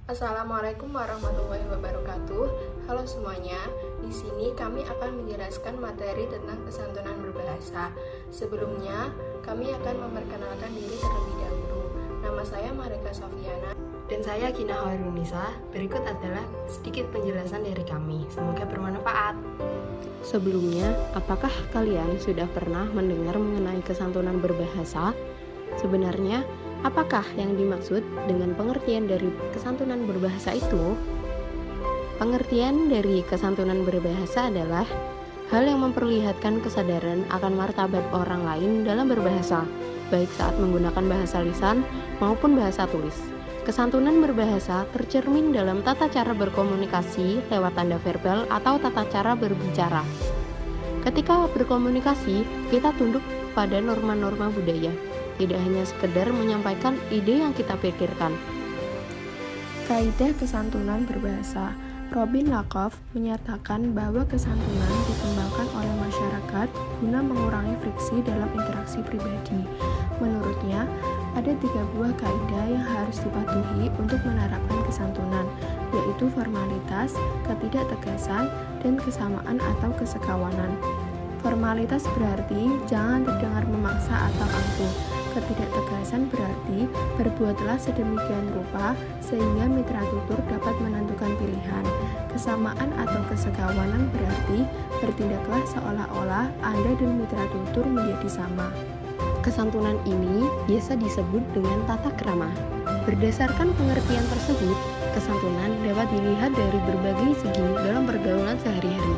Assalamualaikum warahmatullahi wabarakatuh. Halo semuanya. Di sini kami akan menjelaskan materi tentang kesantunan berbahasa. Sebelumnya, kami akan memperkenalkan diri terlebih dahulu. Nama saya Marika Sofiana Dan saya Gina Hairunisa. Berikut adalah sedikit penjelasan dari kami. Semoga bermanfaat. Sebelumnya, apakah kalian sudah pernah mendengar mengenai kesantunan berbahasa? Sebenarnya, apakah yang dimaksud dengan pengertian dari kesantunan berbahasa itu? Pengertian dari kesantunan berbahasa adalah hal yang memperlihatkan kesadaran akan martabat orang lain dalam berbahasa, baik saat menggunakan bahasa lisan maupun bahasa tulis. Kesantunan berbahasa tercermin dalam tata cara berkomunikasi lewat tanda verbal atau tata cara berbicara. Ketika berkomunikasi, kita tunduk pada norma-norma budaya, tidak hanya sekedar menyampaikan ide yang kita pikirkan. Kaidah kesantunan berbahasa. Robin Lakoff menyatakan bahwa kesantunan dikembangkan oleh masyarakat guna mengurangi friksi dalam interaksi pribadi. Menurutnya, ada 3 buah kaidah yang harus dipatuhi untuk menerapkan kesantunan, yaitu formalitas, ketidaktegasan, dan kesamaan atau kesekawanan. Formalitas berarti jangan terdengar memaksa atau angkuh. Ketidaktegasan berarti berbuatlah sedemikian rupa sehingga mitra tutur dapat menentukan pilihan. Kesamaan atau kesekawanan berarti bertindaklah seolah-olah Anda dan mitra tutur menjadi sama. Kesantunan ini biasa disebut dengan tata krama. Berdasarkan pengertian tersebut, kesantunan dapat dilihat dari berbagai segi dalam pergaulan sehari-hari.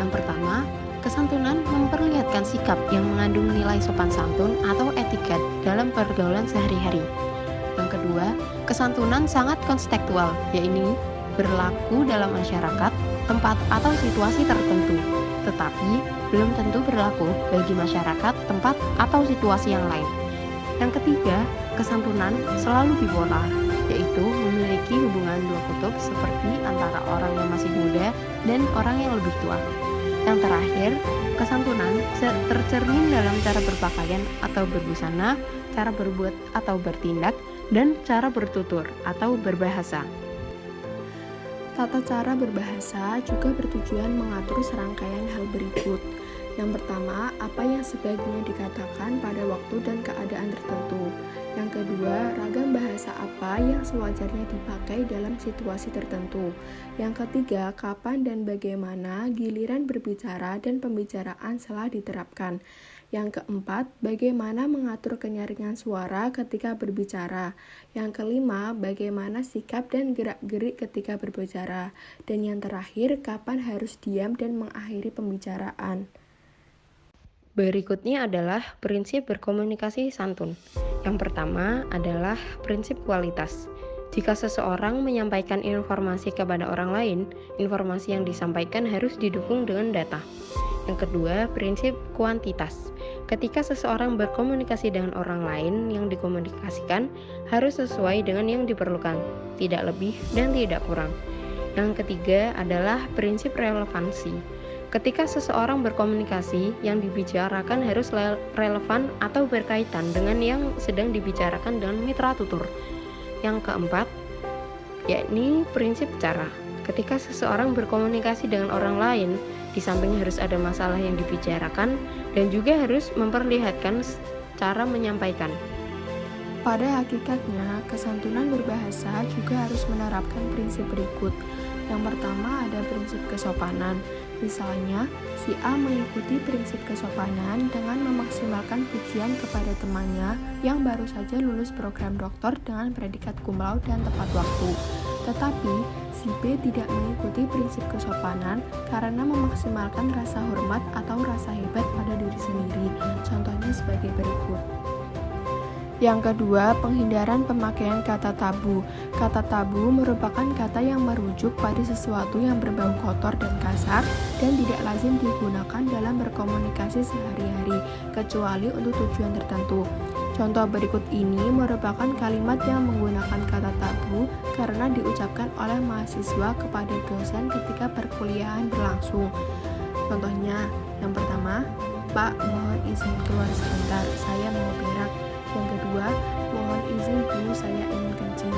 Yang pertama, kesantunan memperlihatkan sikap yang mengandung nilai sopan santun atau etiket dalam pergaulan sehari-hari. Yang kedua, kesantunan sangat kontekstual, yaitu berlaku dalam masyarakat, tempat, atau situasi tertentu, tetapi belum tentu berlaku bagi masyarakat, tempat, atau situasi yang lain. Yang ketiga, kesantunan selalu bipolar, yaitu memiliki hubungan dua kutub seperti antara orang yang masih muda dan orang yang lebih tua. Yang terakhir, kesantunan tercermin dalam cara berpakaian atau berbusana, cara berbuat atau bertindak, dan cara bertutur atau berbahasa. Tata cara berbahasa juga bertujuan mengatur serangkaian hal berikut. Yang pertama, apa yang sebaiknya dikatakan pada waktu dan keadaan tertentu. Yang kedua, ragam bahasa apa yang sewajarnya dipakai dalam situasi tertentu. Yang ketiga, kapan dan bagaimana giliran berbicara dan pembicaraan telah diterapkan. Yang keempat, bagaimana mengatur kenyaringan suara ketika berbicara. Yang kelima, bagaimana sikap dan gerak-gerik ketika berbicara. Dan yang terakhir, kapan harus diam dan mengakhiri pembicaraan. Berikutnya adalah prinsip berkomunikasi santun. Yang pertama adalah prinsip kualitas. Jika seseorang menyampaikan informasi kepada orang lain, informasi yang disampaikan harus didukung dengan data. Yang kedua, prinsip kuantitas. Ketika seseorang berkomunikasi dengan orang lain, yang dikomunikasikan harus sesuai dengan yang diperlukan, tidak lebih dan tidak kurang. Yang ketiga adalah prinsip relevansi. Ketika seseorang berkomunikasi, yang dibicarakan harus relevan atau berkaitan dengan yang sedang dibicarakan dengan mitra tutur. Yang keempat, yakni prinsip cara. Ketika seseorang berkomunikasi dengan orang lain, di samping harus ada masalah yang dibicarakan dan juga harus memperlihatkan cara menyampaikan. Pada hakikatnya, kesantunan berbahasa juga harus menerapkan prinsip berikut. Yang pertama ada prinsip kesopanan. Misalnya, si A mengikuti prinsip kesopanan dengan memaksimalkan pujian kepada temannya yang baru saja lulus program doktor dengan predikat cum laude dan tepat waktu. Tetapi, si B tidak mengikuti prinsip kesopanan karena memaksimalkan rasa hormat atau rasa hebat pada diri sendiri. Contohnya sebagai berikut. Yang kedua, penghindaran pemakaian kata tabu. Kata tabu merupakan kata yang merujuk pada sesuatu yang berbau kotor dan kasar dan tidak lazim digunakan dalam berkomunikasi sehari-hari, kecuali untuk tujuan tertentu. Contoh berikut ini merupakan kalimat yang menggunakan kata tabu karena diucapkan oleh mahasiswa kepada dosen ketika perkuliahan berlangsung. Contohnya, yang pertama, Pak, mohon izin keluar sebentar, saya mau berak. Yang kedua, mohon izin dulu saya ingin kencing.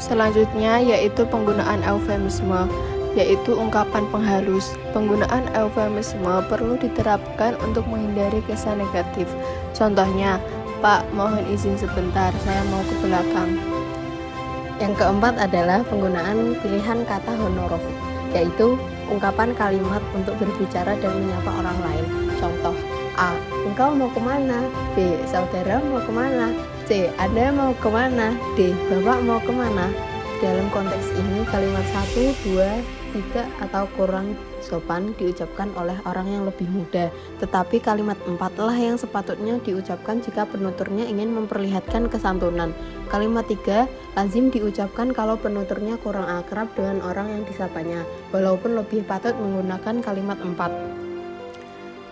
Selanjutnya yaitu penggunaan eufemisme, yaitu ungkapan penghalus. Penggunaan eufemisme perlu diterapkan untuk menghindari kesan negatif. Contohnya, Pak, mohon izin sebentar, saya mau ke belakang. Yang keempat adalah penggunaan pilihan kata honorific, yaitu ungkapan kalimat untuk berbicara dan menyapa orang lain. Contoh, A. Engkau mau kemana? B. Saudara mau kemana? C. Anda mau kemana? D. Bapak mau kemana? Dalam konteks ini, kalimat 1, 2, 3 atau kurang sopan diucapkan oleh orang yang lebih muda, tetapi kalimat 4 lah yang sepatutnya diucapkan jika penuturnya ingin memperlihatkan kesantunan. Kalimat 3 lazim diucapkan kalau penuturnya kurang akrab dengan orang yang disapanya, walaupun lebih patut menggunakan kalimat 4.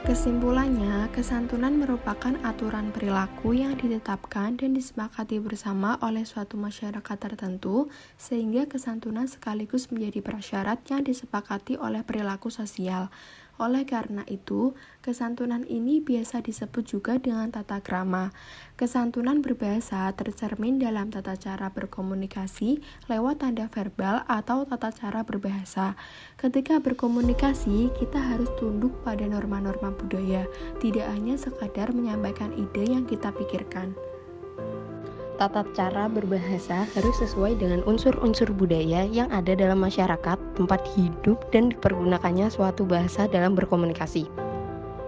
Kesimpulannya, kesantunan merupakan aturan perilaku yang ditetapkan dan disepakati bersama oleh suatu masyarakat tertentu, sehingga kesantunan sekaligus menjadi prasyarat yang disepakati oleh perilaku sosial. Oleh karena itu, kesantunan ini biasa disebut juga dengan tata krama. Kesantunan berbahasa tercermin dalam tata cara berkomunikasi lewat tanda verbal atau tata cara berbahasa. Ketika berkomunikasi, kita harus tunduk pada norma-norma budaya, tidak hanya sekadar menyampaikan ide yang kita pikirkan. Tata cara berbahasa harus sesuai dengan unsur-unsur budaya yang ada dalam masyarakat, tempat hidup, dan dipergunakannya suatu bahasa dalam berkomunikasi.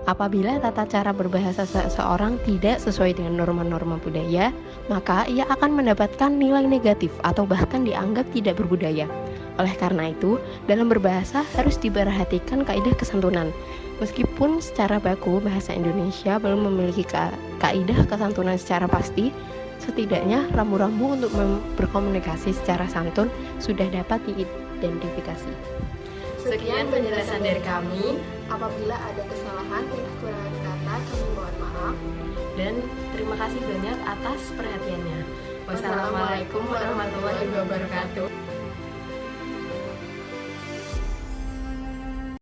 Apabila tata cara berbahasa seseorang tidak sesuai dengan norma-norma budaya, maka ia akan mendapatkan nilai negatif atau bahkan dianggap tidak berbudaya. Oleh karena itu, dalam berbahasa harus diperhatikan kaidah kesantunan. Meskipun secara baku bahasa Indonesia belum memiliki kaidah kesantunan secara pasti, setidaknya rambu-rambu untuk berkomunikasi secara santun sudah dapat diidentifikasi. Sekian penjelasan dari kami. Apabila ada kesalahan dan kekurangan kata, kami mohon maaf. Dan terima kasih banyak atas perhatiannya. Wassalamualaikum warahmatullahi wabarakatuh.